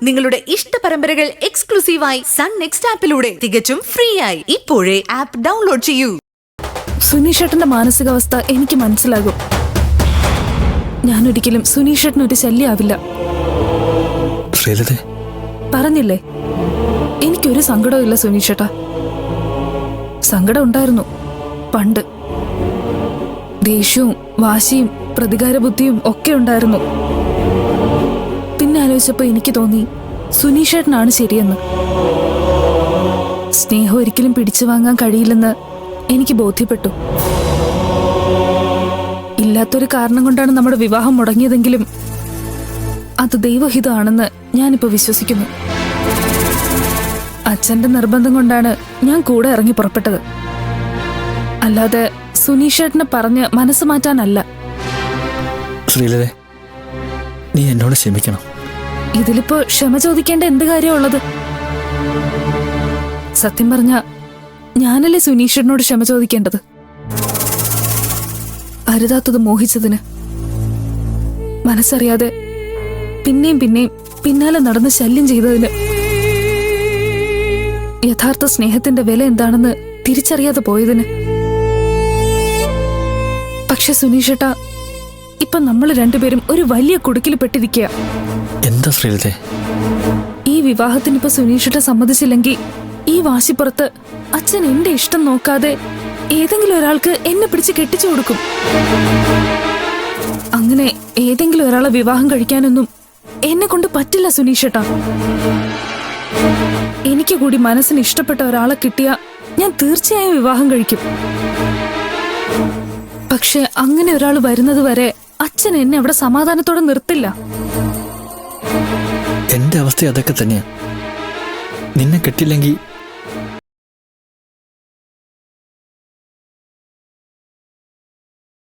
നിങ്ങളുടെ ഇഷ്ട പരമ്പരകൾ എക്സ്ക്ലൂസീവായി സൺ നെക്സ്റ്റ് ആപ്പിലൂടെ തികച്ചും ഫ്രീ ആയി ഇപ്പോഴേ ആപ്പ് ഡൗൺലോഡ് ചെയ്യൂ. സുനീഷേട്ടന്റെ മാനസികാവസ്ഥ എനിക്ക് മനസ്സിലാകും. ഞാനൊരിക്കലും സുനീഷേട്ടന് ഒരു ശല്യമാവില്ല. പറഞ്ഞില്ലേ, എനിക്കൊരു സങ്കടവും ഇല്ല സുനീഷേട്ടാ. സങ്കടം ഉണ്ടായിരുന്നു പണ്ട്. ദേഷ്യവും വാശിയും പ്രതികാര ബുദ്ധിയും ഒക്കെ ഉണ്ടായിരുന്നു. പിന്നെ ആലോചിച്ചപ്പോ എനിക്ക് തോന്നി സുനീഷേട്ടനാണ് ശരിയെന്ന്. സ്നേഹം ഒരിക്കലും പിടിച്ചു വാങ്ങാൻ കഴിയില്ലെന്ന് എനിക്ക് ബോധ്യപ്പെട്ടു. ഇല്ലാത്തൊരു കാരണം കൊണ്ടാണ് നമ്മുടെ വിവാഹം മുടങ്ങിയതെങ്കിലും അത് ദൈവഹിതമാണെന്ന് ഞാനിപ്പോ വിശ്വസിക്കുന്നു. അച്ഛന്റെ നിർബന്ധം കൊണ്ടാണ് ഞാൻ കൂടെ ഇറങ്ങി പുറപ്പെട്ടത്, അല്ലാതെ സുനീഷേട്ടനെ പറഞ്ഞ് മനസ്സ് മാറ്റാനല്ല. ശ്രീലതേ, നീ എന്നോട് ക്ഷമിക്കണം. ഇതിലിപ്പോ ക്ഷമ ചോദിക്കേണ്ട എന്ത് കാര്യമുള്ളത്? സത്യം പറഞ്ഞ ഞാനല്ലേ സുനീഷേട്ടനോട് ക്ഷമ ചോദിക്കേണ്ടത്. അരുതാത്തത് മോഹിച്ചതിന്, മനസ്സറിയാതെ പിന്നെയും പിന്നെയും പിന്നാലെ നടന്ന് ശല്യം ചെയ്തതിന്, യഥാർത്ഥ സ്നേഹത്തിന്റെ വില എന്താണെന്ന് തിരിച്ചറിയാതെ പോയതിന്. പക്ഷെ സുനീഷേട്ടാ, ഇപ്പൊ നമ്മൾ രണ്ടുപേരും ഒരു വലിയ കുടുക്കിൽ പെട്ടിരിക്കുക. എന്താ ശ്രീലതേ? ഈ വിവാഹത്തിനിപ്പോ സുനീഷേട്ട സമ്മതിച്ചില്ലെങ്കിൽ ഈ വാശിപ്പുറത്ത് അച്ഛൻ എന്റെ ഇഷ്ടം നോക്കാതെ ഏതെങ്കിലും ഒരാൾക്ക് എന്നെ പിടിച്ച് കെട്ടിച്ചു കൊടുക്കും. അങ്ങനെ ഏതെങ്കിലും ഒരാളെ വിവാഹം കഴിക്കാനൊന്നും എന്നെ കൊണ്ട് പറ്റില്ല സുനീഷേട്ടാ. എനിക്ക് കൂടി മനസ്സിന് ഇഷ്ടപ്പെട്ട ഒരാളെ കിട്ടിയാ ഞാൻ തീർച്ചയായും വിവാഹം കഴിക്കും. പക്ഷെ അങ്ങനെ ഒരാൾ വരുന്നത് വരെ അച്ഛൻ എന്നെ അവിടെ സമാധാനത്തോടെ നിർത്തില്ല. എന്റെ അവസ്ഥ അതൊക്കെ തന്നെയാ. നിന്നെ കെട്ടില്ലെങ്കിൽ